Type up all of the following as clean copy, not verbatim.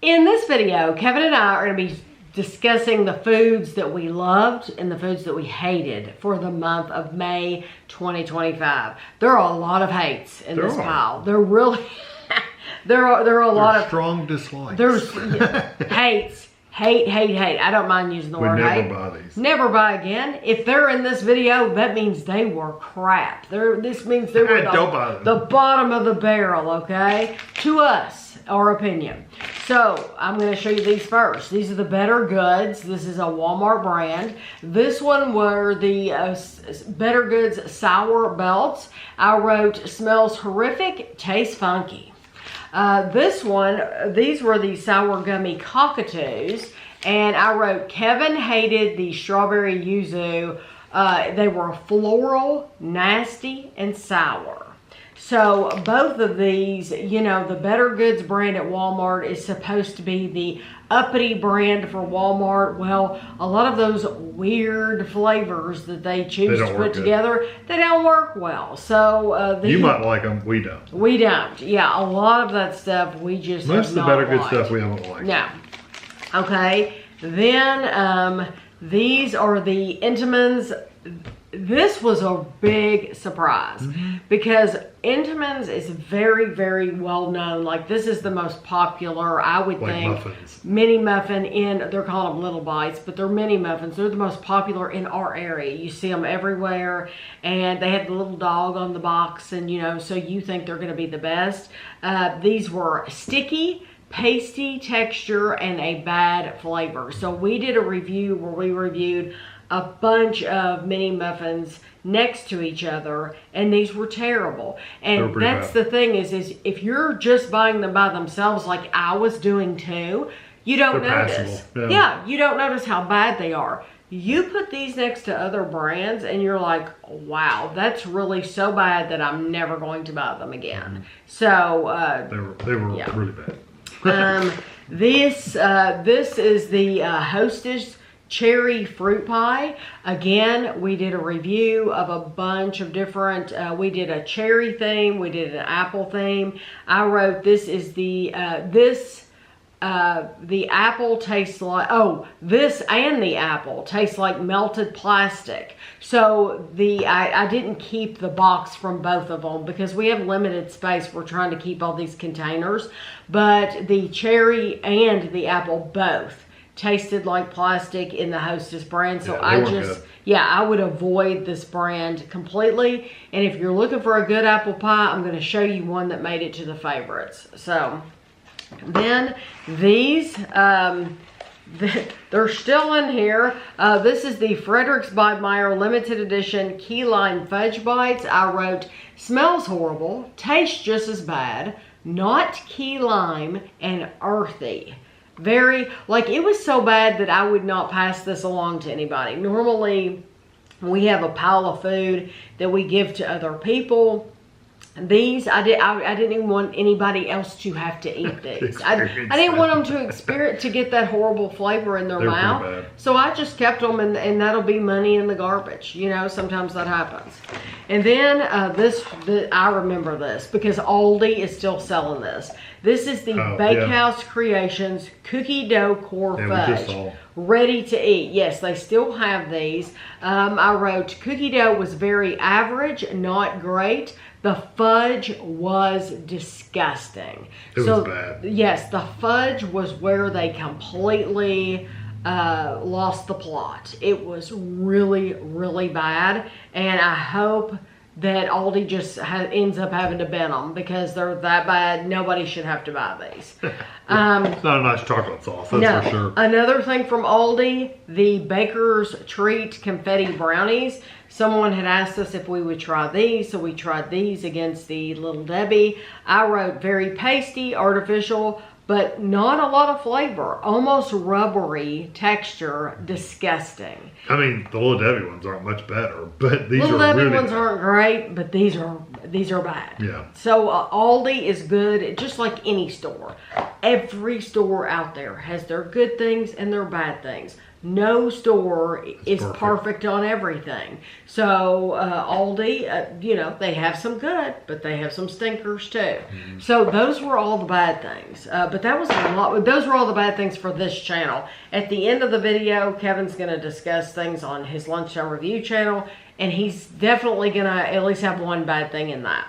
In this video, Kevin and I are going to be discussing the foods that we loved and the foods that we hated for the month of May 2025. There are a lot of hates in this pile. There really, there are a lot of strong dislikes. There's hates. Hate. I don't mind using the word hate. We never buy these. Never buy again. If they're in this video, that means they were crap. This means they were the bottom of the barrel, okay? To us, our opinion. So, I'm going to show you these first. These are the Better Goods. This is a Walmart brand. This one were the Better Goods Sour Belts. I wrote, smells horrific, tastes funky. This one, these were the Sour Gummy Cockatoos, and I wrote, Kevin hated the strawberry yuzu. They were floral, nasty, and sour. So both of these, you know, the Better Goods brand at Walmart is supposed to be the uppity brand for Walmart. Well, a lot of those weird flavors that they choose to put together, they don't work well. So you might like them, we don't. We don't. Yeah, a lot of that stuff we just most of the Better Good stuff we haven't liked. No. Okay. Then these are the Entenmann's. This was a big surprise because Entenmann's is very, very well known. Like, this is the most popular, I would think, muffins. Mini muffin they're calling them Little Bites, but they're mini muffins. They're the most popular in our area. You see them everywhere, and they have the little dog on the box, and you know, so you think they're going to be the best. These were sticky, pasty texture, and a bad flavor. So we did a review where we reviewed a bunch of mini muffins next to each other, and these were terrible. And that's the thing is if you're just buying them by themselves, like I was doing too, you don't notice. Yeah, you don't notice how bad they are. You put these next to other brands and you're like, wow, that's really so bad that I'm never going to buy them again. So they were really bad. This is the Hostess Cherry Fruit Pie. Again, we did a review of a bunch of different, we did a cherry theme, we did an apple theme. I wrote, this is the apple tastes like, this and the apple tastes like melted plastic. So I didn't keep the box from both of them because we have limited space. We're trying to keep all these containers, but the cherry and the apple both tasted like plastic in the Hostess brand. So I would avoid this brand completely. And if you're looking for a good apple pie, I'm going to show you one that made it to the favorites. So then these, they're still in here. This is the Fredericks Meyer limited edition key lime fudge bites. I wrote, smells horrible, tastes just as bad, not key lime, and earthy. Very, like, it was so bad that I would not pass this along to anybody. Normally, we have a pile of food that we give to other people. These, I didn't even want anybody else to have to eat these. I didn't want them to get that horrible flavor in their mouth. So I just kept them, and that'll be money in the garbage. You know, sometimes that happens. And then I remember this because Aldi is still selling this. This is the Bakehouse Creations Cookie Dough Core Fudge. Ready to eat. Yes, they still have these. I wrote, cookie dough was very average, not great. The fudge was disgusting. It was bad. Yes, the fudge was where they completely lost the plot. It was really, really bad. And I hope that Aldi just ends up having to ban them because they're that bad. Nobody should have to buy these. It's not a nice chocolate sauce, that's for sure. Another thing from Aldi, the Baker's Treat Confetti Brownies. Someone had asked us if we would try these, so we tried these against the Little Debbie. I wrote very pasty, artificial, but not a lot of flavor. Almost rubbery texture, disgusting. I mean, the Little Debbie ones aren't much better, but these Little are Debbie really ones bad. aren't great, but these are bad. Yeah. So Aldi is good, just like any store. Every store out there has their good things and their bad things. no store is perfect on everything. So Aldi, you know, they have some good, but they have some stinkers too. So those were all the bad things. But that was a lot. Those were all the bad things for this channel. At the end of the video, Kevin's going to discuss things on his Lunchtime Review channel, and he's definitely going to at least have one bad thing in that.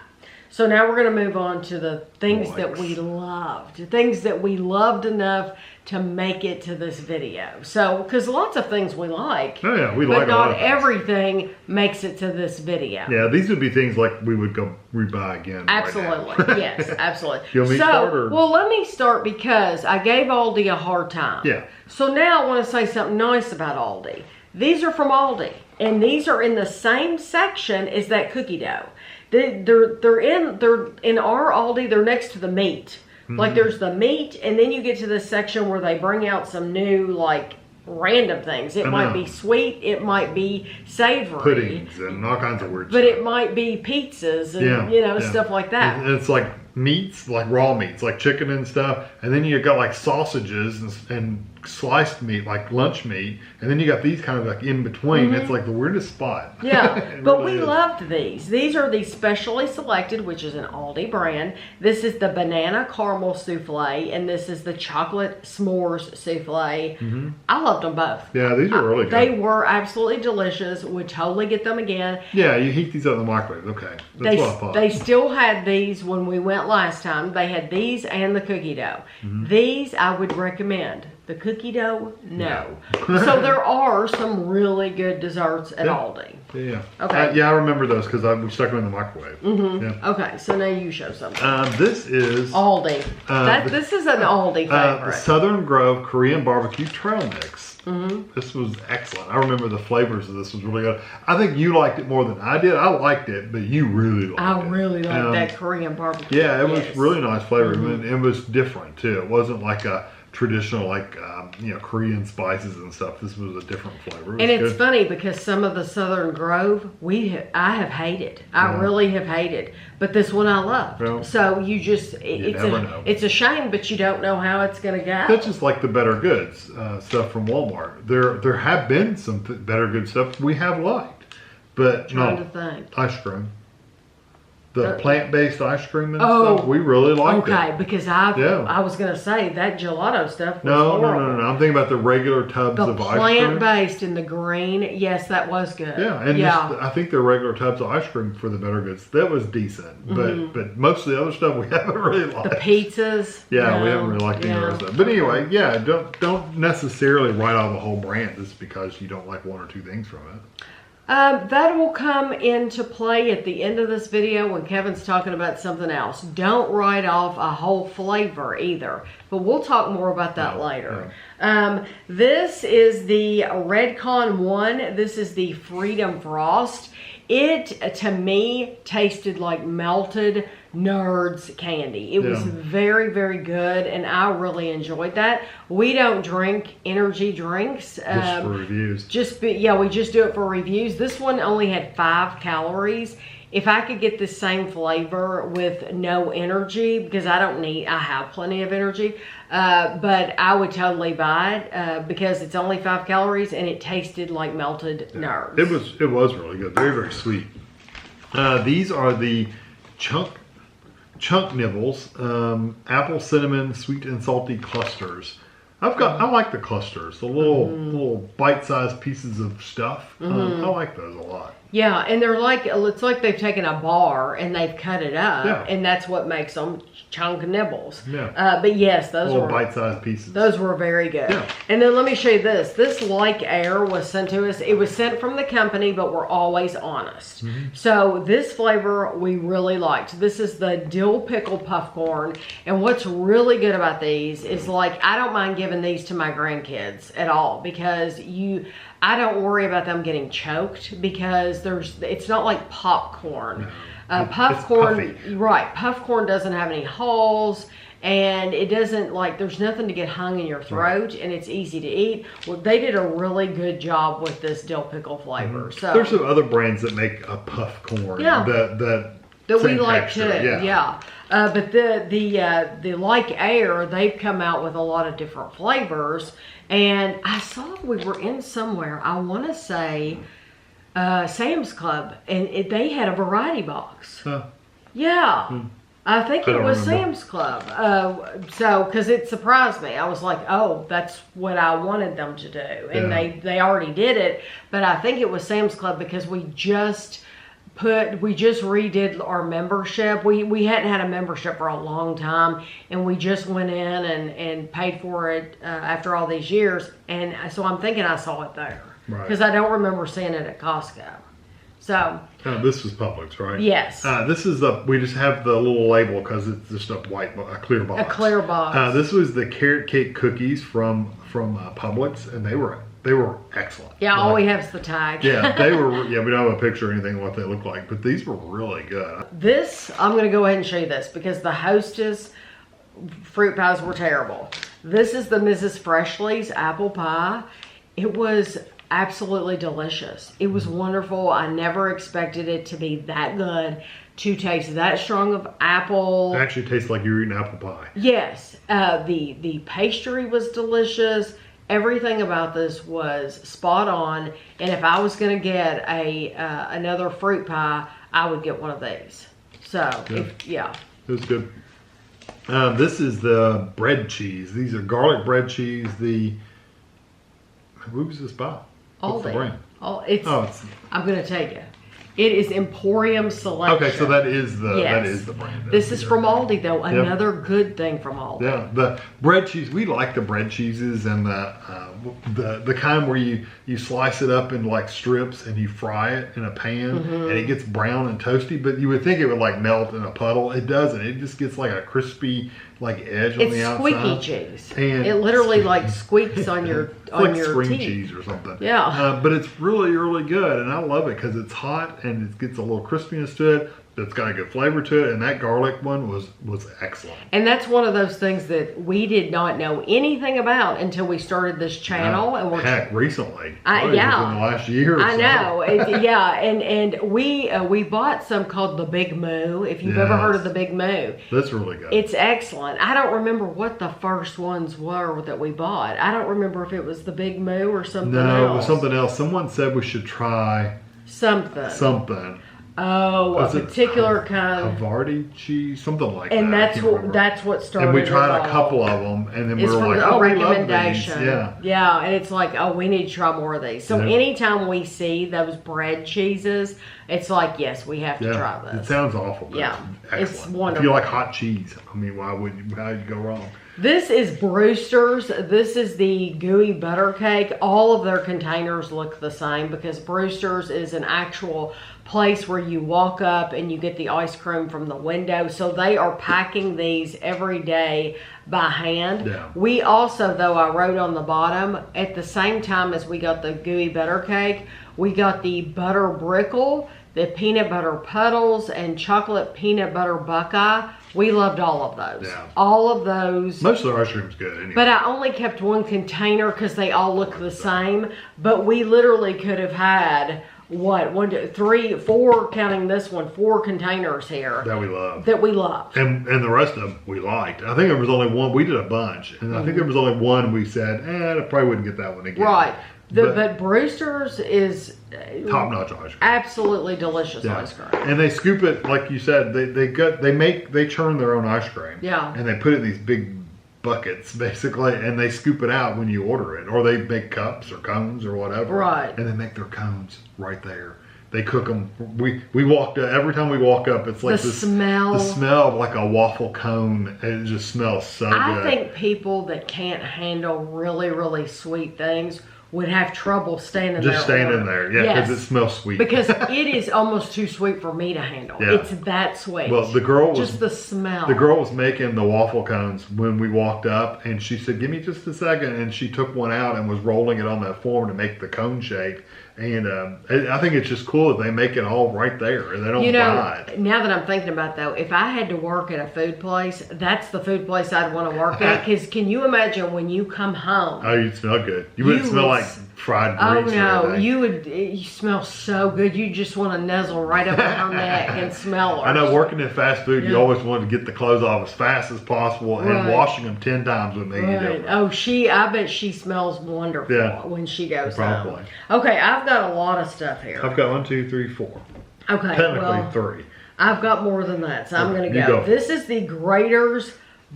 So now we're going to move on to the things that we loved. Things that we loved enough to make it to this video. So, because lots of things we like. Oh yeah, we like but a lot not of things. everything makes it to this video. Yeah, these would be things like we would go rebuy again. Absolutely. Right now. Yes, absolutely. You want me to start, or? Well, let me start because I gave Aldi a hard time. Yeah. So now I want to say something nice about Aldi. These are from Aldi, and these are in the same section as that cookie dough. They're in our Aldi. They're next to the meat. Like there's the meat, and then you get to this section where they bring out some new like random things. It might be sweet, it might be savory, puddings and all kinds of weird but stuff. it might be pizzas and you know stuff like that. And it's like meats, like raw meats, like chicken and stuff, and then you got like sausages and sliced meat, like lunch meat, and then you got these kind of like in between. It's like the weirdest spot. Yeah, but really we loved these. These are the specially selected, which is an Aldi brand. This is the banana caramel souffle, and this is the chocolate s'mores souffle. I loved them both. Yeah, these are really good. They were absolutely delicious. Would totally get them again. Yeah, you heat these up in the microwave. Okay, that's what I thought. They still had these when we went last time. They had these and the cookie dough. These I would recommend. The cookie dough, no. So there are some really good desserts at Aldi. Yeah. Okay. Yeah, I remember those because we stuck them in the microwave. Yeah. Okay, so now you show something. This is Aldi. This is an Aldi favorite. Southern Grove Korean Barbecue Trail Mix. This was excellent. I remember the flavors of this was really good. I think you liked it more than I did. I liked it, but you really liked it. I really liked that Korean barbecue. Yeah, it was really nice flavor. And it was different too. It wasn't like a traditional like you know, Korean spices and stuff. This was a different flavor. And it's funny because some of the Southern Grove I have hated. I really have hated. But this one I loved. Well, so you just it's a shame, but you don't know how it's going to go. That's just like the Better Goods stuff from Walmart. There have been some Better Good stuff we have liked, but Trying to think. Ice cream. The plant-based ice cream and stuff, we really liked it. Okay, because I was going to say that gelato stuff was No. horrible. I'm thinking about the regular tubs of ice cream. The plant-based in the green, yes, that was good. Yeah, and I think the regular tubs of ice cream for the Better Goods, that was decent. But most of the other stuff we haven't really liked. The pizzas. Yeah, we haven't really liked any of those stuff. But anyway, yeah, don't necessarily write off a whole brand just because you don't like one or two things from it. That will come into play at the end of this video when Kevin's talking about something else. Don't write off a whole flavor either, but we'll talk more about that later. This is the Redcon 1. This is the Freedom Frost. It, to me, tasted like melted Nerds candy. It was very, very good, and I really enjoyed that. We don't drink energy drinks. Just for reviews. We just do it for reviews. This one only had 5 calories. If I could get the same flavor with no energy, because I have plenty of energy, but I would totally buy it because it's only 5 calories and it tasted like melted Nerds. It was really good. Very, very sweet. These are the chunk nibbles, apple cinnamon sweet and salty clusters. I like the clusters, the little bite-sized pieces of stuff. I like those a lot. Yeah, and they're like, it's like they've taken a bar and they've cut it up, and that's what makes them chunk nibbles. Yeah. But yes, those little were bite-sized pieces. Those were very good. Yeah. And then let me show you this. This Like Air was sent to us. It was sent from the company, but we're always honest. So this flavor we really liked. This is the dill pickle puff corn, and what's really good about these is like I don't mind giving these to my grandkids at all because I don't worry about them getting choked because it's not like popcorn. Puffcorn doesn't have any holes and it doesn't there's nothing to get hung in your throat and it's easy to eat. Well, they did a really good job with this dill pickle flavor. So there's some other brands that make a puff corn that we like too. Yeah. But the Like Air, they've come out with a lot of different flavors. And I saw we were in somewhere, I want to say Sam's Club, and they had a variety box. Huh. Yeah. I think it was remember. Sam's Club. So, because it surprised me. I was like, oh, that's what I wanted them to do. And they already did it. But I think it was Sam's Club because we just redid our membership. We hadn't had a membership for a long time. And we just went in and paid for it after all these years. And so I'm thinking I saw it there. Right. Because I don't remember seeing it at Costco. So. This was Publix, right? Yes. This is we just have the little label because it's just a clear box. A clear box. This was the carrot cake cookies from Publix, and they were excellent. Yeah, all we have is the tag. Yeah, they were. Yeah, we don't have a picture or anything of what they look like, but these were really good. This, I'm going to go ahead and show you this because the Hostess fruit pies were terrible. This is the Mrs. Freshley's apple pie. It was absolutely delicious. It was wonderful. I never expected it to be that good, to taste that strong of apple. It actually tastes like you're eating apple pie. Yes. The pastry was delicious. Everything about this was spot on. And if I was going to get another fruit pie, I would get one of these. So, yeah. It was good. This is the bread cheese. These are garlic bread cheese. Who was this by? What's the brand? I'm going to take it. It is Emporium Selection. Okay, so that is the brand. This is from Aldi, though. Another good thing from Aldi. Yeah, the bread cheese. We like the bread cheeses and the kind where you slice it up in like strips and you fry it in a pan and it gets brown and toasty. But you would think it would like melt in a puddle. It doesn't. It just gets like a crispy edge on the outside. It's squeaky cheese. And it literally like squeaks on your spring teeth. cheese or something. Yeah. But it's really, really good, and I love it because it's hot and it gets a little crispiness to it. It's got a good flavor to it, and that garlic one was excellent. And that's one of those things that we did not know anything about until we started this channel. And recently. Yeah. Within the last year or I so. know. And we bought some called the Big Moo. If you've ever heard of the Big Moo. That's really good. It's excellent. I don't remember what the first ones were that we bought. I don't remember if it was the Big Moo or something else. No, it was something else. Someone said we should try something. Oh, a particular kind. Havarti cheese, something like that. And that's what started. And we tried a couple of them, and then we were like, "Oh, we recommendation." love these. Yeah, and it's like, "Oh, we need to try more of these." So anytime we see those bread cheeses, it's like, "Yes, we have to try this." It sounds awful. But it's wonderful. If you like hot cheese, I mean, why would you? How would you go wrong? This is Brewster's. This is the gooey butter cake. All of their containers look the same because Brewster's is an actual place where you walk up and you get the ice cream from the window. So they are packing these every day by hand. Yeah. We also, though, I wrote on the bottom, at the same time as we got the gooey butter cake, we got the butter brickle, the peanut butter puddles, and chocolate peanut butter buckeye. We loved all of those. Yeah. All of those. Most of the ice cream's good anyway. But I only kept one container because they all look the same. But we literally could have had, 1, 2, 3, 4, counting this one, 4 containers here. That we loved. That we loved. And the rest of them we liked. I think there was only one. We did a bunch. And I think there was only one we said, I probably wouldn't get that one again. Right. But Brewster's is top-notch ice cream. Absolutely delicious ice cream. And they scoop it, like you said, they churn their own ice cream. Yeah. And they put it in these big buckets, basically, and they scoop it out when you order it. Or they make cups or cones or whatever. Right. And they make their cones right there. They cook them. We walked up, every time we walk up, it's like the smell of like a waffle cone. It just smells so good. I think people that can't handle really, really sweet things would have trouble standing there. Just standing there, because it smells sweet. Because it is almost too sweet for me to handle. Yeah. It's that sweet. Well, the girl was just the smell. The girl was making the waffle cones when we walked up, and she said, "Give me just a second." And she took one out and was rolling it on that form to make the cone shape. And I think it's just cool that they make it all right there and they don't buy it. Now that I'm thinking about it, though, if I had to work at a food place, that's the food place I'd want to work at. Because can you imagine when you come home? Oh, you'd smell good. You wouldn't smell like fried Oh grease. no, you smell so good. You just want to nuzzle right up on her neck and smell her. I know, working in fast food, you Yeah. always want to get the clothes off as fast as possible, and Right. washing them 10 times would make you Right. different. Oh, I bet she smells wonderful Yeah. when she goes Probably. home. Okay, I've got a lot of stuff here. I've got 1, 2, 3, 4. Okay, Technically well, 3. I've got more than that, so I'm Okay, going to you go. go. This is the Grater's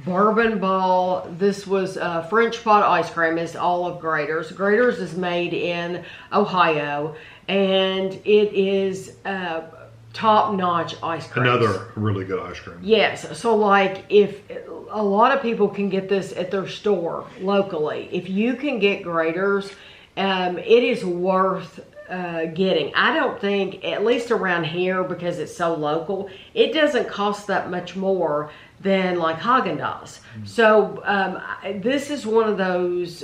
Bourbon Ball. This was French pot ice cream. It's all of Grater's. Grater's is made in Ohio, and it is top-notch ice cream. Another really good ice cream. Yes, so like if a lot of people can get this at their store locally, if you can get Grater's, it is worth getting. I don't think, at least around here, because it's so local, it doesn't cost that much more than like Haagen-Dazs. So this is one of those.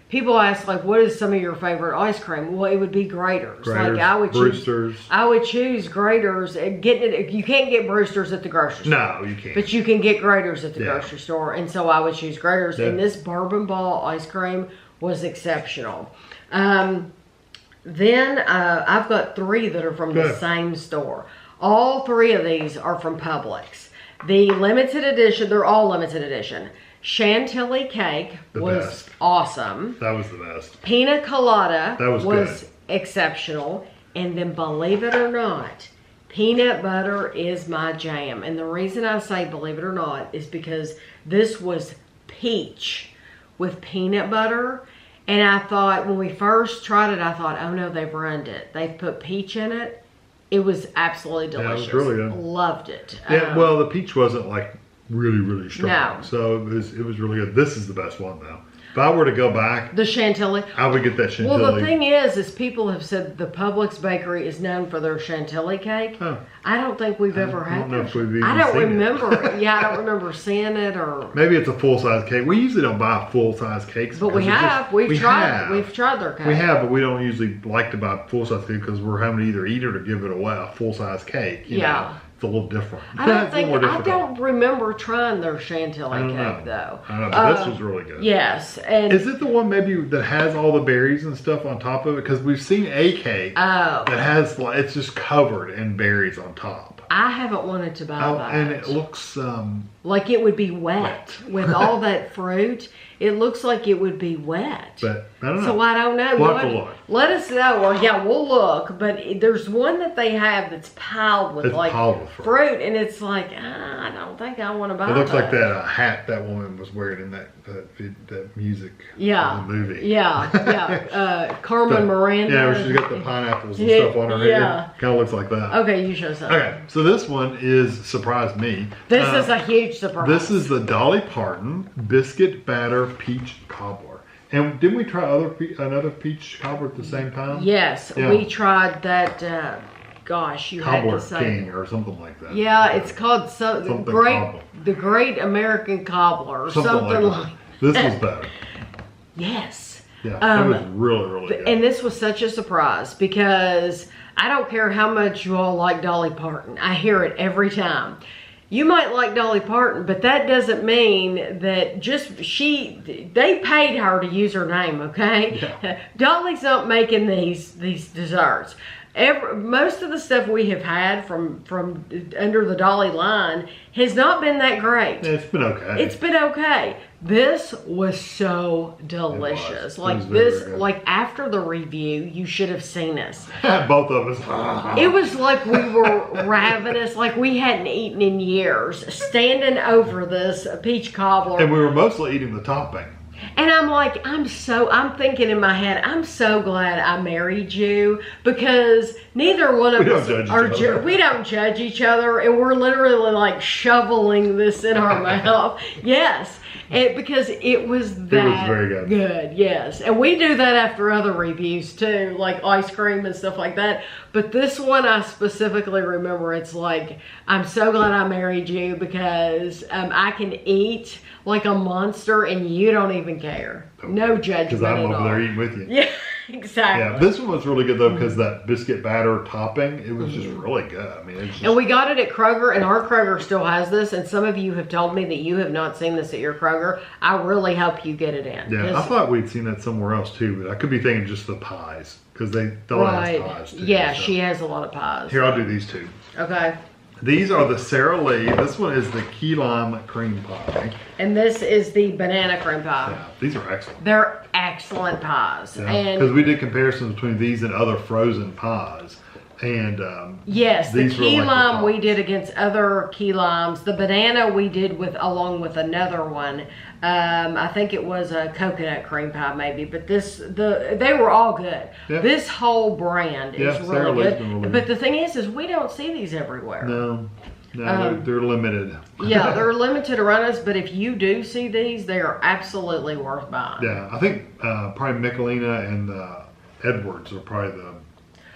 People ask, like, what is some of your favorite ice cream? Well, it would be Grater's. Grater's, Like I would Brewster's. I would choose Grater's. And getting it, you can't get Brewster's at the grocery store. No, you can't. But you can get Grater's at the Yeah. grocery store, and so I would choose Grater's. Yeah. And this Bourbon Ball ice cream was exceptional. Then I've got 3 that are from the Good. same store. All 3 of these are from Publix. The limited edition, they're all limited edition. Chantilly cake The was best. awesome. That was the best. Pina colada That was good. exceptional. And then, believe it or not, peanut butter is my jam. And the reason I say believe it or not is because this was peach with peanut butter. And I thought, when we first tried it, I thought, oh no, they've ruined it. They've put peach in it. It was absolutely Yeah, it was delicious. really good. Loved it. Yeah, well, the peach wasn't like really strong. No. So it was really good. This is the best one though. If I were to go back, the Chantilly. I would get that Chantilly. Well, the thing is people have said the Publix bakery is known for their Chantilly cake. Oh. I don't think we've ever had don't know that. if we've even I don't seen it. remember. Yeah, I don't remember seeing it or. Maybe it's a full size cake. We usually don't buy full size cakes. But we because it's have. just- We've we tried. have. We've tried their cake. We have, but we don't usually like to buy full size cake because we're having to either eat it or give it away. A full size cake. You Yeah. know, it's a little different. I don't It's a little more I difficult. don't remember trying their Chantilly I don't cake know. though. I don't know, but this was really good. Yes, and Is it the one maybe that has all the berries and stuff on top of it? Because we've seen a cake that has like it's just covered in berries on top. I haven't wanted to buy that. And it looks like it would be wet with all that fruit. It looks like it would be wet. but I don't know. So I don't know. We'll have to look. Let us know. Or yeah, we'll look. But there's one that they have that's piled with It's like piled with fruit, and it's like I don't think I want to buy. It looks like that. that hat that woman was wearing in that music Yeah, in the movie. yeah. Carmen Miranda. Yeah, where she's got the pineapples and Yeah, stuff on her head. yeah. Kind of looks like that. Okay, you show something. Okay, so this one is surprised me. This is a huge surprise. This is the Dolly Parton biscuit batter peach cobbler. And didn't we try another peach cobbler at the same time? Yes, Yeah. we tried that. Gosh, you Cobbler had to say. King or something like that. Yeah, it's called Something cobbler. the Great American Cobbler, or Something something like like. that. This was better. Yes. Yeah, it was really good. And this was such a surprise because I don't care how much you all like Dolly Parton. I hear it every time. You might like Dolly Parton, but that doesn't mean that they paid her to use her name, okay? Yeah. Dolly's not making these desserts. Most of the stuff we have had from under the Dolly line has not been that great. It's been okay. It's been okay. This was so delicious. It Like was very this, good. like after the review, you should have seen us. Both of us. It was like we were ravenous, like we hadn't eaten in years, standing over this peach cobbler. And we were mostly eating the topping. And I'm like, I'm thinking in my head, I'm so glad I married you because neither one of us we don't judge each other, and we're literally like shoveling this in our mouth. Yes. Because it was that very good. Yes. And we do that after other reviews too, like ice cream and stuff like that. But this one I specifically remember, it's like, I'm so glad I married you because I can eat like a monster and you don't even care. No judgment Because I'm at over all. there eating with you. Yeah. Exactly. Yeah, this one was really good though because that biscuit batter topping, it was just really good. I mean, it's just, And we got it at Kroger, and our Kroger still has this. And some of you have told me that you have not seen this at your Kroger. I really hope you get it in. yeah, I thought we'd seen that somewhere else too, but I could be thinking just the pies because they Right. has pies too. Yeah, so. she has a lot of pies. Here, I'll do these two. Okay. These are the Sara Lee. This one is the key lime cream pie. And this is the banana cream pie. Yeah, these are excellent. They're excellent pies. Yeah, And because we did comparisons between these and other frozen pies, and yes, the these were key like the lime we tops. did against other key limes. The banana we did along with another one. I think it was a coconut cream pie maybe, but they were all good. Yeah. This whole brand Yeah, is Sara really Lee's good. been really But the thing is we don't see these everywhere. No, they're limited. Yeah, they're limited around us, but if you do see these, they are absolutely worth buying. Yeah, I think probably Michelina and Edwards are probably The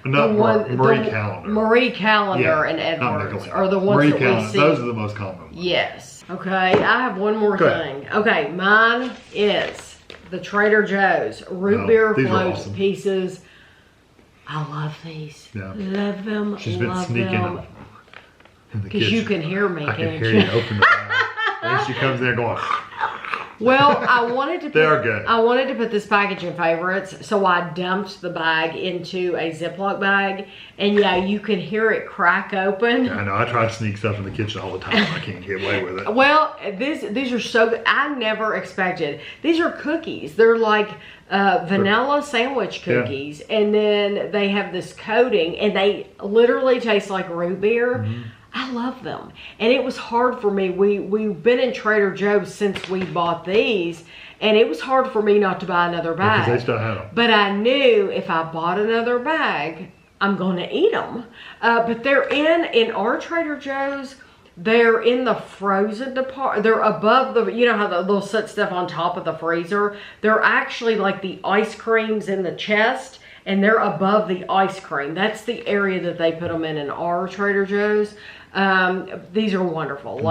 not one- Marie the Callender. Marie Callender Yeah, and not Edwards Michelina. are the ones Marie that Callender, we see. those are the most common ones. Yes. Okay, I have one more Go ahead. thing. Okay, mine is the Trader Joe's root beer these are float awesome. pieces. I love these. Yeah. Love them. She's been love sneaking them. them in the Because kitchen. you can hear me, I can can't hear you? you open the bag. Then she comes in there going, Well, I wanted to. They are good. I wanted to put this package in favorites, so I dumped the bag into a Ziploc bag, and yeah, you can hear it crack open. I know, I try to sneak stuff in the kitchen all the time. I can't get away with it. Well, these are so good. I never expected. These are cookies. They're like vanilla sandwich cookies, and then they have this coating, and they literally taste like root beer. Mm-hmm. I love them, and it was hard for me. We've been in Trader Joe's since we bought these, and it was hard for me not to buy another bag. Because they still have them. But I knew if I bought another bag, I'm going to eat them. But they're in our Trader Joe's. They're in the frozen department. They're above the, you know how they'll set stuff on top of the freezer. They're actually like the ice creams in the chest, and they're above the ice cream. That's the area that they put them in our Trader Joe's. These are wonderful.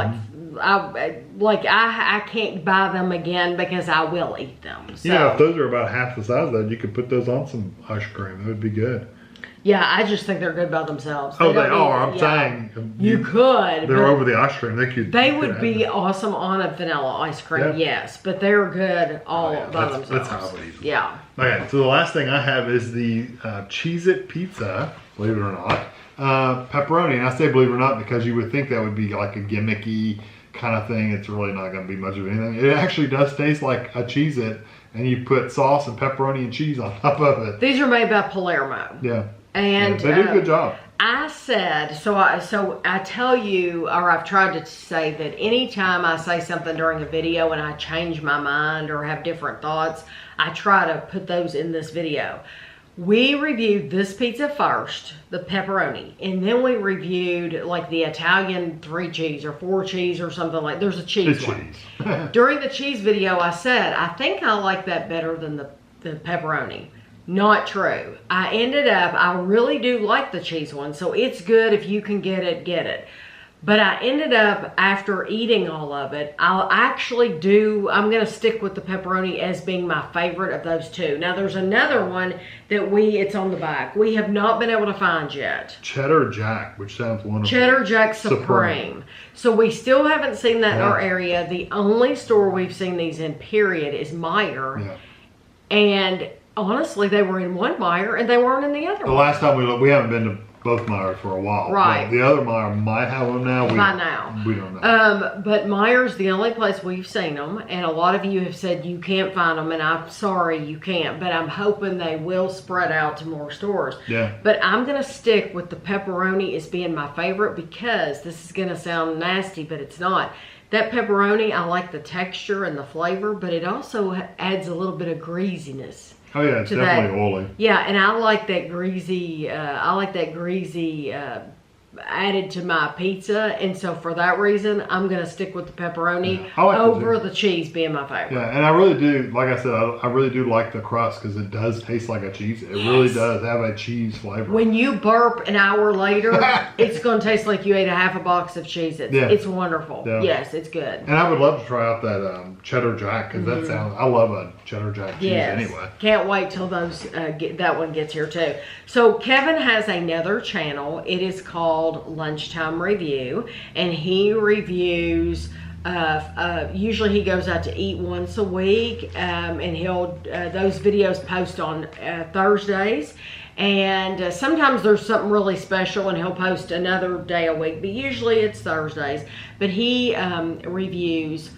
I can't buy them again because I will eat them. So. Yeah, if those are about half the size of that, you could put those on some ice cream. That would be good. Yeah, I just think they're good by themselves. Oh, they don't are. need- I'm yeah. saying You could. They're but over the ice cream. They would have be them. awesome on a vanilla ice cream, Yeah. yes. But they're good all yeah, by that's themselves. how I would eat them. Yeah. Okay, so the last thing I have is the cheez-it pizza, believe it or not. Pepperoni, and I say believe it or not because you would think that would be like a gimmicky kind of thing. It's really not going to be much of anything. It actually does taste like a cheez-it, and you put sauce and pepperoni and cheese on top of it. These are made by Palermo. Yeah. And they do a good job. I said, so I tell you, or I've tried to say that anytime I say something during a video and I change my mind or have different thoughts, I try to put those in this video. We reviewed this pizza first, the pepperoni, and then we reviewed like the Italian 3 cheese or 4 cheese or something like. There's a cheese The one. cheese. During the cheese video, I said I think I like that better than the pepperoni. Not true. I really do like the cheese one, so it's good if you can get it, get it. But I ended up, after eating all of it, I'm going to stick with the pepperoni as being my favorite of those two. Now, there's another one that it's on the back. We have not been able to find yet. Cheddar Jack, which sounds wonderful. Cheddar Jack Supreme. So we still haven't seen that in our area. The only store we've seen these in, period, is Meijer. Yeah. And honestly, they were in one Meijer and they weren't in the other The one. last time we haven't been to both Meijer for a while. Right. The other Meijer might have them now. By now. We don't know. But Meijer's the only place we've seen them, and a lot of you have said you can't find them, and I'm sorry you can't, but I'm hoping they will spread out to more stores. Yeah. But I'm going to stick with the pepperoni as being my favorite because this is going to sound nasty, but it's not. That pepperoni, I like the texture and the flavor, but it also adds a little bit of greasiness. Oh yeah, it's definitely oily. Yeah, and I like that greasy added to my pizza, and so for that reason, I'm gonna stick with the pepperoni I like over the cheese being my favorite. Yeah, and I really do, like I said, I really do like the crust because it does taste like a cheese. It really does have a cheese flavor. When you burp an hour later, it's gonna taste like you ate a half a box of cheez-its. Yeah. It's wonderful. Yeah. Yes, it's good. And I would love to try out that cheddar jack because that sounds. I love a cheddar jack cheese anyway. Can't wait till those that one gets here too. So Kevin has another channel. It is called Lunchtime Review, and he reviews. Usually he goes out to eat once a week, and he'll those videos post on Thursdays. And sometimes there's something really special and he'll post another day a week, but usually it's Thursdays. But he reviews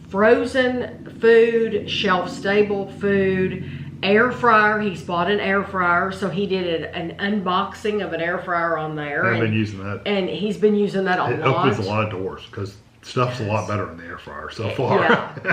frozen food, shelf-stable food, air fryer. He's bought an air fryer, so he did an unboxing of an air fryer on there. I've been using that. And he's been using that a lot. It opens a lot of doors because stuff's a lot better in the air fryer so far.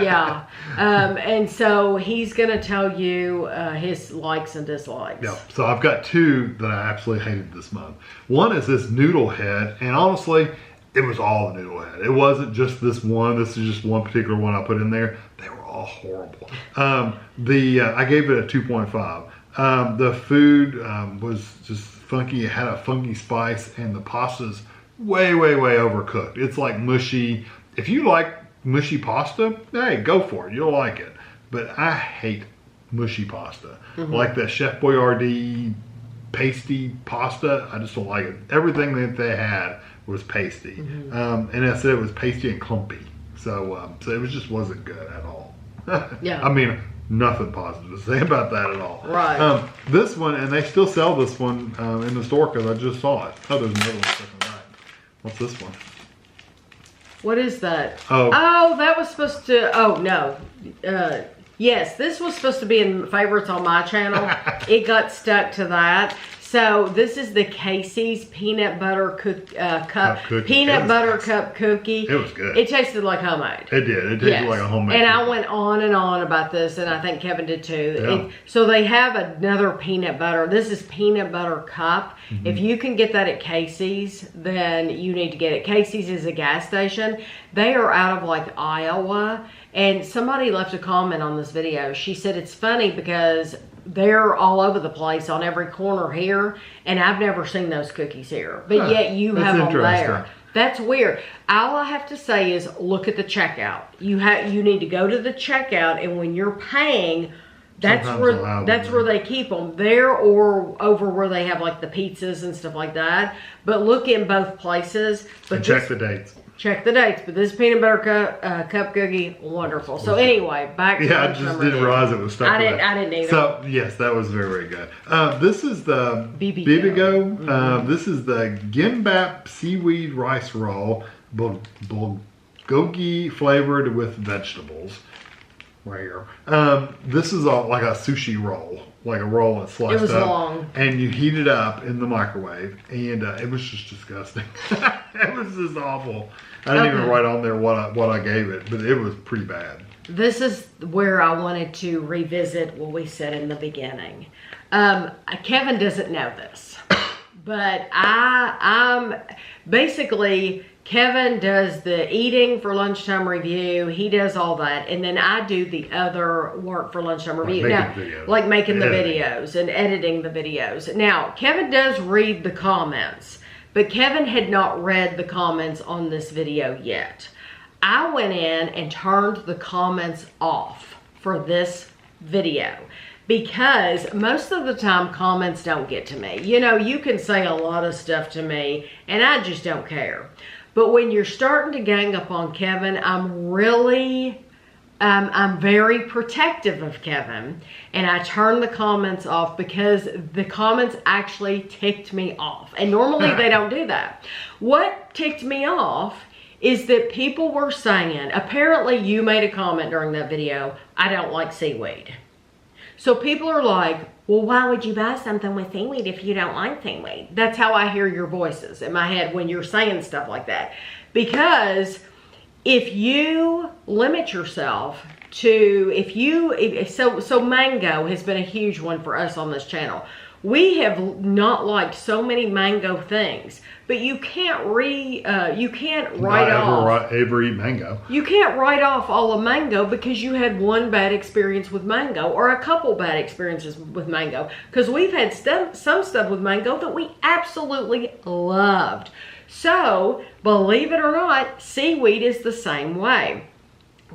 Yeah. And so he's going to tell you his likes and dislikes. Yeah. So I've got two that I absolutely hated this month. One is this noodle head, and honestly, it was all the noodle head. It wasn't just this one. This is just one particular one I put in there. They were all horrible. I gave it a 2.5. The food was just funky. It had a funky spice, and the pasta's way overcooked. It's like mushy. If you like mushy pasta, hey, go for it. You'll like it. But I hate mushy pasta. Like the Chef Boyardee pasty pasta, I just don't like it. Everything that they had was pasty. And I said it was pasty and clumpy. So it was just wasn't good at all. Yeah. I mean, nothing positive to say about that at all. Right. This one, and they still sell this one in the store because I just saw it. Oh, there's another one second right. What's this one? What is that? Oh, that was supposed to. Oh no. Yes, this was supposed to be in favorites on my channel. It got stuck to that. So this is the Casey's peanut butter cup cookie. peanut butter cup cookie. It was good. It tasted like homemade. It did. It tasted like a homemade. And cookie. I went on and on about this, and I think Kevin did too. Yeah. So they have another peanut butter. This is peanut butter cup. If you can get that at Casey's, then you need to get it. Casey's is a gas station. They are out of like Iowa. And somebody left a comment on this video. She said it's funny because they're all over the place on every corner here, and I've never seen those cookies here. But yet you have them there. That's weird. All I have to say is look at the checkout. You need to go to the checkout, and when you're paying, that's where they keep them, there or over where they have like the pizzas and stuff like that. But look in both places. But and check the dates. Check the dates, but this peanut butter cup cookie, wonderful. So anyway, back to I just didn't realize it was stuck. I didn't either. So yes, that was very good. This is the Bibigo. This is the Gimbap seaweed rice roll, bulgogi flavored with vegetables. Right here. This is like a sushi roll, like a roll that's sliced up. It was long. And you heat it up in the microwave, and it was just disgusting. It was just awful. I didn't even write on there what I gave it, but it was pretty bad. This is where I wanted to revisit what we said in the beginning. Kevin doesn't know this, but I'm basically... Kevin does the eating for Lunchtime Review. He does all that. And then I do the other work for Lunchtime Review. Like making the videos and editing the videos. Now, Kevin does read the comments, but Kevin had not read the comments on this video yet. I went in and turned the comments off for this video, because most of the time comments don't get to me. You know, you can say a lot of stuff to me and I just don't care. But when you're starting to gang up on Kevin, I'm very protective of Kevin, and I turn the comments off because the comments actually ticked me off. And normally they don't do that. What ticked me off is that people were saying, apparently you made a comment during that video, I don't like seaweed. So people are like, well, why would you buy something with seaweed if you don't like seaweed? That's how I hear your voices in my head when you're saying stuff like that. Because if you limit yourself to, so mango has been a huge one for us on this channel. We have not liked so many mango things but you can't write off ever eat mango. You can't write off all of mango because you had one bad experience with mango or a couple bad experiences with mango. Because we've had some stuff with mango that we absolutely loved. So, believe it or not, seaweed is the same way.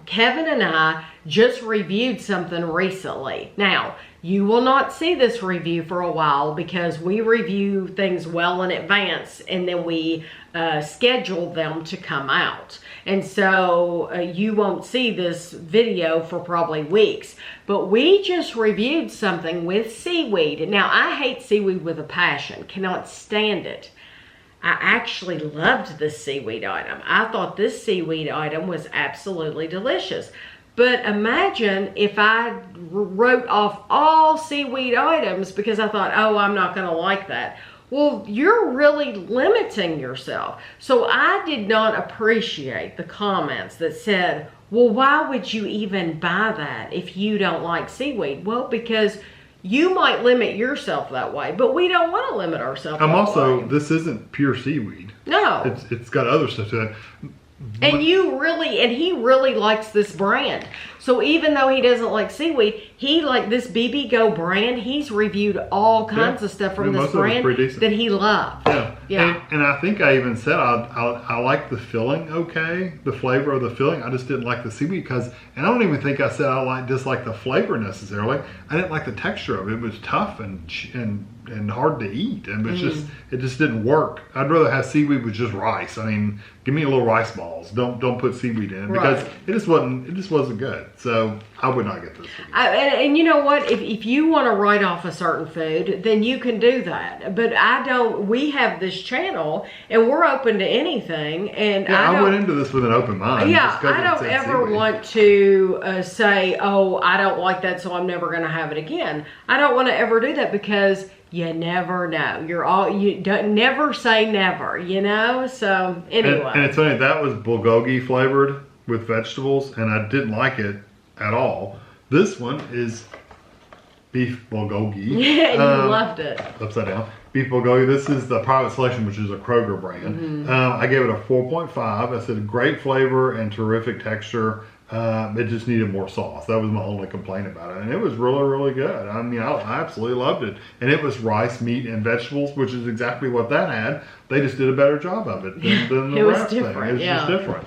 Kevin and I just reviewed something recently. Now, you will not see this review for a while because we review things well in advance and then we schedule them to come out. And so you won't see this video for probably weeks. But we just reviewed something with seaweed. Now, I hate seaweed with a passion. Cannot stand it. I actually loved this seaweed item. I thought this seaweed item was absolutely delicious. But imagine if I wrote off all seaweed items because I thought, oh, I'm not going to like that. Well, you're really limiting yourself. So I did not appreciate the comments that said, well, why would you even buy that if you don't like seaweed? Well, because you might limit yourself that way, but we don't want to limit ourselves that way. This isn't pure seaweed. No. It's got other stuff to it. And he really likes this brand. So even though he doesn't like seaweed, he like this BB Go brand. He's reviewed all kinds of stuff from this brand that he loved. Yeah. And I think I even said I like the filling okay, the flavor of the filling. I just didn't like the seaweed because, and I don't even think I said I dislike the flavor necessarily. I didn't like the texture of it. It was tough and hard to eat, and it just didn't work. I'd rather have seaweed with just rice. I mean, give me a little rice balls. Don't put seaweed in it because it just wasn't good. So I would not get this. And you know what? If you want to write off a certain food, then you can do that. But I don't. We have this channel, and we're open to anything. And I went into this with an open mind. Yeah, I don't ever want to say, oh, I don't like that, so I'm never going to have it again. I don't want to ever do that because you never know. You don't never say never, you know? So anyway. And it's funny, that was bulgogi flavored with vegetables, and I didn't like it at all. This one is beef bulgogi. Yeah, you loved it. Upside down. Beef bulgogi. This is the Private Selection, which is a Kroger brand. I gave it a 4.5. I said great flavor and terrific texture. It just needed more sauce. That was my only complaint about it. And it was really, really good. I mean, I absolutely loved it. And it was rice, meat, and vegetables, which is exactly what that had. They just did a better job of it than the wrap thing. It was just different.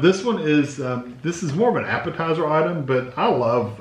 This one is, this is more of an appetizer item, but I love,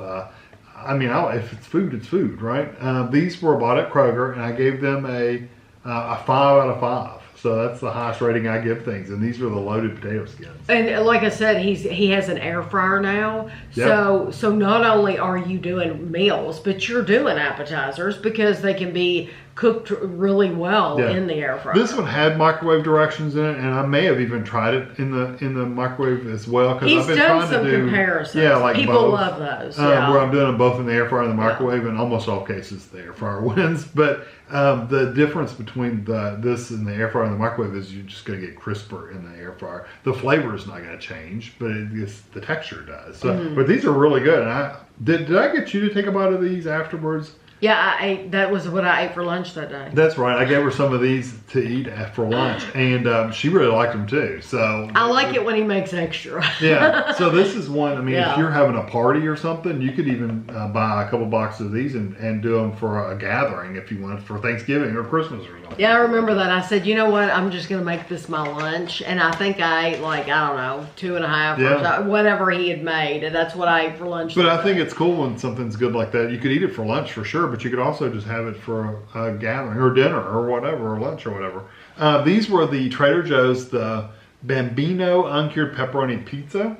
if it's food, it's food, right? These were bought at Kroger, and I gave them a 5 out of 5. So that's the highest rating I give things, and these are the loaded potato skins. And like I said, he has an air fryer now. Yep. So not only are you doing meals, but you're doing appetizers because they can be cooked really well in the air fryer. This one had microwave directions in it, and I may have even tried it in the microwave as well. He's done some comparisons. Yeah, like people both, love those. Where I'm doing them both in the air fryer and the microwave, in almost all cases the air fryer wins. But the difference between this and the air fryer and the microwave is you're just going to get crisper in the air fryer. The flavor is not going to change, but the texture does. So, but these are really good. And did I get you to take a bite of these afterwards? Yeah, I ate. That was what I ate for lunch that day. That's right. I gave her some of these to eat for lunch, and she really liked them too. So I like it when he makes extra. Yeah. So this is one. I mean, if you're having a party or something, you could even buy a couple boxes of these and do them for a gathering if you want, for Thanksgiving or Christmas or something. Yeah, I remember that. I said, you know what? I'm just gonna make this my lunch, and I think I ate like, I don't know, 2.5 or whatever he had made, and that's what I ate for lunch. But I think it's cool when something's good like that. You could eat it for lunch for sure, but you could also just have it for a gathering or dinner or whatever, or lunch or whatever. These were the Trader Joe's, the Bambino Uncured Pepperoni Pizza.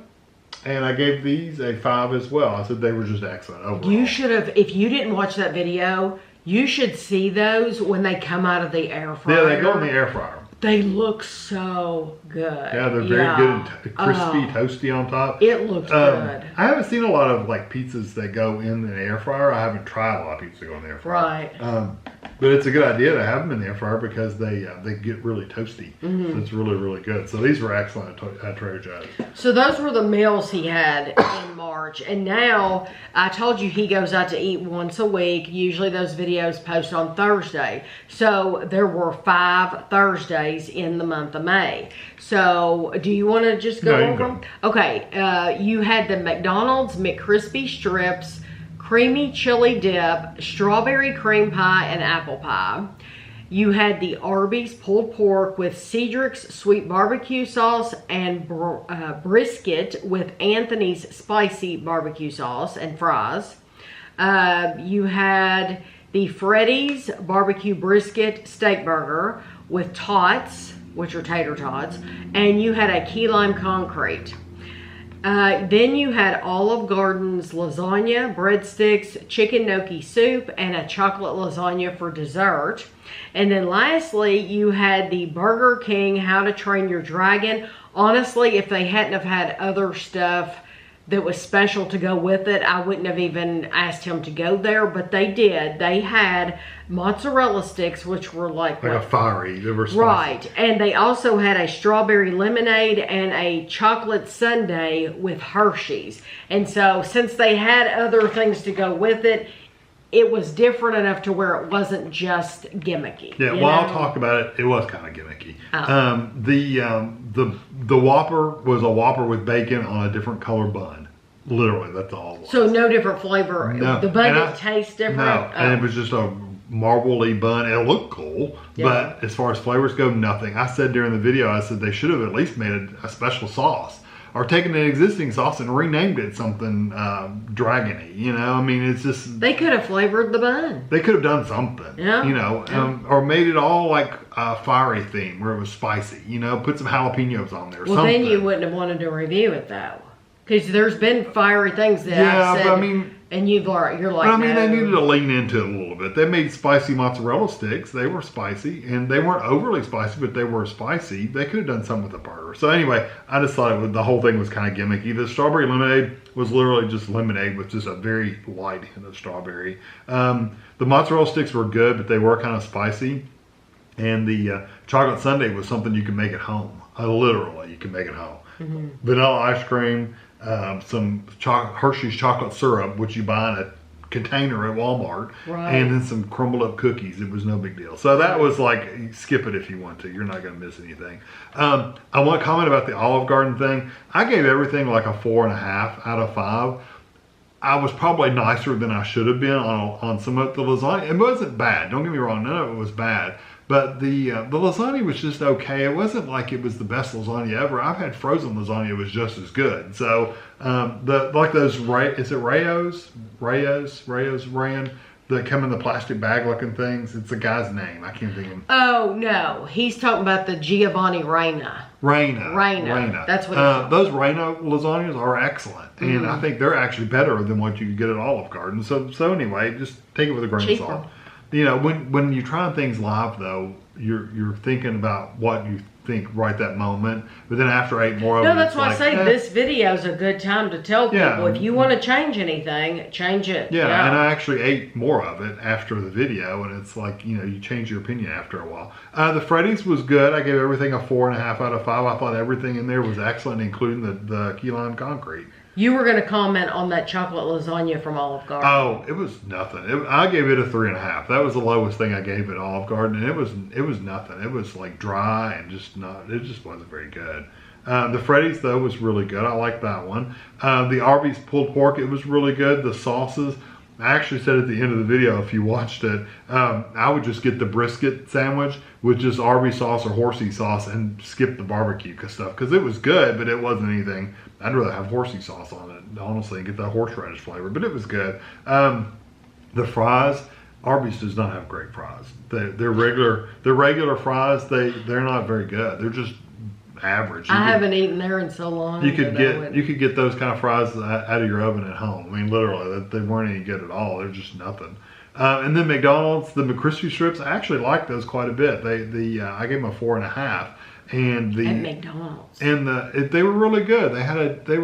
And I gave these a 5 as well. I said they were just excellent overall. You should have, if you didn't watch that video, you should see those when they come out of the air fryer. Yeah, they go in the air fryer. They look so good. Yeah, they're very good and crispy, toasty on top. It looks good. I haven't seen a lot of like pizzas that go in an air fryer. I haven't tried a lot of pizzas that go in the air fryer. Right. But it's a good idea to have them in the air fryer because they get really toasty. Mm-hmm. So it's really, really good. So these were excellent at Trader Joe's. So those were the meals he had in March. And now, I told you he goes out to eat once a week. Usually those videos post on Thursday. So there were 5 Thursdays in the month of May. So do you want to just go over them? Okay. You had the McDonald's McCrispy strips, creamy chili dip, strawberry cream pie, and apple pie. You had the Arby's pulled pork with Cedric's sweet barbecue sauce and brisket with Anthony's spicy barbecue sauce and fries. You had the Freddy's barbecue brisket steak burger with tots, which are tater tots, and you had a key lime concrete. Then you had Olive Garden's lasagna, breadsticks, chicken gnocchi soup, and a chocolate lasagna for dessert. And then lastly, you had the Burger King How to Train Your Dragon. Honestly, if they hadn't have had other stuff that was special to go with it, I wouldn't have even asked him to go there, but they did. They had mozzarella sticks, which were like a fiery. They were spicy. Right. And they also had a strawberry lemonade and a chocolate sundae with Hershey's. And so since they had other things to go with it, it was different enough to where it wasn't just gimmicky. Yeah, well, I'll talk about it. It was kind of gimmicky. The Whopper was a Whopper with bacon on a different color bun. Literally, that's all it was. So no different flavor. No. The bun didn't taste different? No, and it was just a marbly bun. It looked cool, but as far as flavors go, nothing. I said during the video, I said they should have at least made a special sauce. Or taken an existing sauce and renamed it something dragony, you know? I mean, it's just... They could have flavored the bun. They could have done something, you know? Or made it all like a fiery theme where it was spicy, you know? Put some jalapenos on there, well, then you wouldn't have wanted to review it, though. Because there's been fiery things that I've said, but I mean... And you're like, but I mean, no. they needed to lean into it a little bit. They made spicy mozzarella sticks. They were spicy, and they weren't overly spicy, but they were spicy. They could have done something with the burger. So anyway, I just thought the whole thing was kind of gimmicky. The strawberry lemonade was literally just lemonade with just a very light hint of strawberry. The mozzarella sticks were good, but they were kind of spicy. And the chocolate sundae was something you can make at home. Literally, you can make it home. Mm-hmm. Vanilla ice cream. Some Hershey's chocolate syrup, which you buy in a container at Walmart, and then some crumbled up cookies. It was no big deal. So that was like, skip it if you want to. You're not going to miss anything. I want to comment about the Olive Garden thing. I gave everything like a 4.5 out of 5. I was probably nicer than I should have been on some of the lasagna. It wasn't bad. Don't get me wrong. None of it was bad. But the lasagna was just okay. It wasn't like it was the best lasagna ever. I've had frozen lasagna that was just as good. So like those is it Rayos Rayan that come in the plastic bag looking things? It's the guy's name. I can't think of him. Oh no, he's talking about the Giovanni Reina. Reina. That's what it's those Reina lasagnas are excellent, and I think they're actually better than what you can get at Olive Garden. So anyway, just take it with a grain of salt. You know, when you're trying things live, though, you're thinking about what you think right that moment. But then after 8 more of them, that's why I say this video is a good time to tell people if you want to change anything, change it. Yeah, and I actually ate more of it after the video, and it's like, you know, you change your opinion after a while. The Freddy's was good. I gave everything a 4.5 out of 5. I thought everything in there was excellent, including the key lime concrete. You were going to comment on that chocolate lasagna from Olive Garden. Oh, it was nothing. I gave it a 3.5. That was the lowest thing I gave at Olive Garden, and it was nothing. It was like dry and it just wasn't very good. The Freddy's though was really good. I liked that one. The Arby's pulled pork, it was really good. The sauces, I actually said at the end of the video, if you watched it, I would just get the brisket sandwich with just Arby's sauce or horsey sauce and skip the barbecue stuff because it was good, but it wasn't anything. I'd rather have horsey sauce on it, honestly, and get that horseradish flavor, but it was good. The fries, Arby's does not have great fries. They're regular fries. They're not very good. They're just average. I haven't eaten there in so long. You could get those kind of fries out of your oven at home. I mean, literally, they weren't any good at all. They're just nothing. And then McDonald's, the McCrispy strips, I actually like those quite a bit. I gave them a 4.5. And at McDonald's. And they were really good. They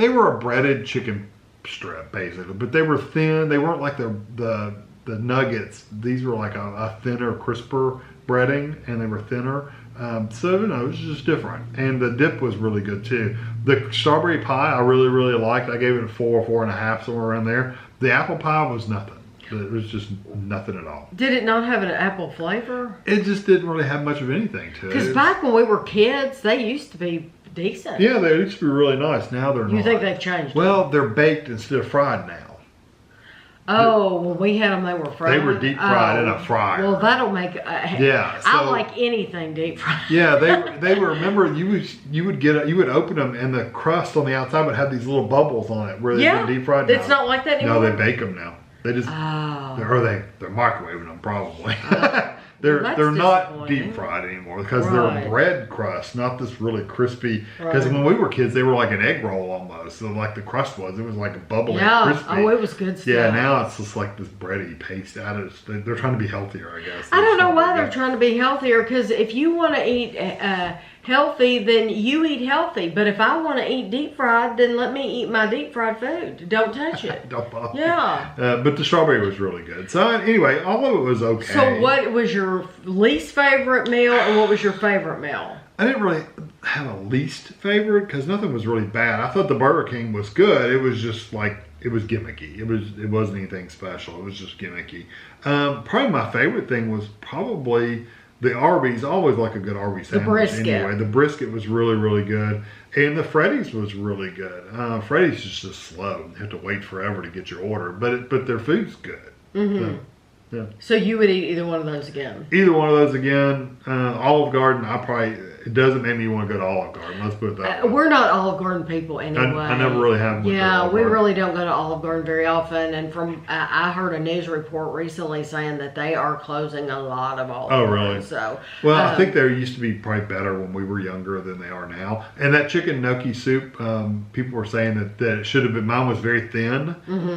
were a breaded chicken strip basically, but they were thin. They weren't like the the nuggets, these were like a thinner, crisper breading, and they were thinner. So you know, it was just different, and the dip was really good too. The strawberry pie I really, really liked. I gave it a 4, 4.5, somewhere around there. The apple pie was nothing. It was just nothing at all. Did it not have an apple flavor? It just didn't really have much of anything to it. Because back when we were kids, they used to be decent. Yeah, they used to be really nice. Now they're not. You think they've changed? Well, they're baked instead of fried now. Oh, when we had them, they were fried. They were deep fried in a fryer. Well, that'll make. Yeah, so, I like anything deep fried. Yeah, they were. Remember, you would open them, and the crust on the outside would have these little bubbles on it where they've been deep fried. It's not like that anymore. No, they bake them now. They just they're microwaving them probably. They're not deep fried anymore because they're bread crust, not this really crispy. Because when we were kids, they were like an egg roll almost. So like the crust was, it was like a bubbly, crispy. Oh, it was good stuff. Yeah, now it's just like this bready paste out of it. They're trying to be healthier, I guess. I don't know why they're trying to be healthier. Because if you want to eat healthy, then you eat healthy. But if I want to eat deep fried, then let me eat my deep fried food. Don't touch it. Don't bother. Yeah. But the strawberry was really good. So anyway, all of it was okay. So what was your least favorite meal, and what was your favorite meal? I didn't really have a least favorite because nothing was really bad. I thought the Burger King was good. It was just like, it was gimmicky. It wasn't anything special. It was just gimmicky. Probably my favorite thing was probably the Arby's. I always like a good Arby's sandwich. The brisket. Anyway, the brisket was really, really good. And the Freddy's was really good. Freddy's is just slow. You have to wait forever to get your order. But their food's good. Mm-hmm. Yeah. So you would eat either one of those again? Either one of those again. Olive Garden, it doesn't make me want to go to Olive Garden. Let's put it that way. We're not Olive Garden people anyway. I never really have. Yeah, we really don't go to Olive Garden very often. And I heard a news report recently saying that they are closing a lot of Olive Garden. Oh, really? So, well, I think they used to be probably better when we were younger than they are now. And that chicken gnocchi soup, people were saying that it should have been. Mine was very thin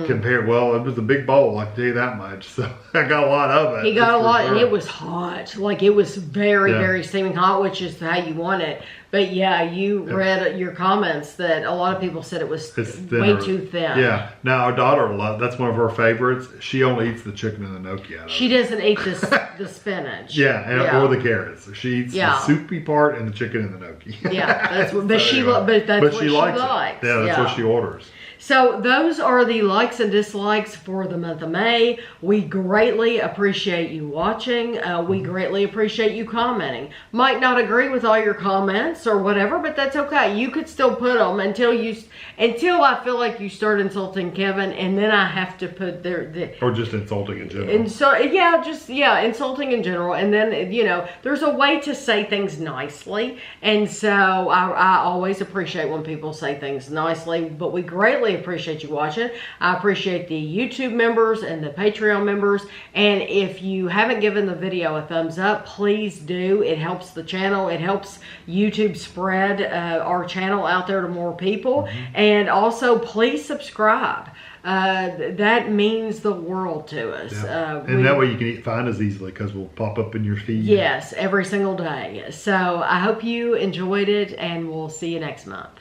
compared. Well, it was a big bowl. I can tell you that much. So I got a lot of it. He got a lot, and it was hot. Like it was very, very steaming hot, which is how you want it. But yeah, you read your comments that a lot of people said it was way too thin. Yeah. Now our daughter, that's one of her favorites. She only eats the chicken and the gnocchi out of it. She doesn't eat the spinach. Or the carrots. She eats the soupy part and the chicken and the gnocchi. Yeah, that's what. But she likes. Yeah, that's what she orders. So those are the likes and dislikes for the month of May. We greatly appreciate you watching. We greatly appreciate you commenting. Might not agree with all your comments or whatever, but that's okay. You could still put them until I feel like you start insulting Kevin, and then I have to put or just insulting in general. And so insulting in general, and then there's a way to say things nicely, and so I always appreciate when people say things nicely. But we greatly appreciate you watching. I appreciate the YouTube members and the Patreon members. And if you haven't given the video a thumbs up, please do. It helps the channel. It helps YouTube spread our channel out there to more people. And also, please subscribe. That means the world to us. Yeah. And that way you can find us easily because we'll pop up in your feed. Yes, every single day. So I hope you enjoyed it, and we'll see you next month.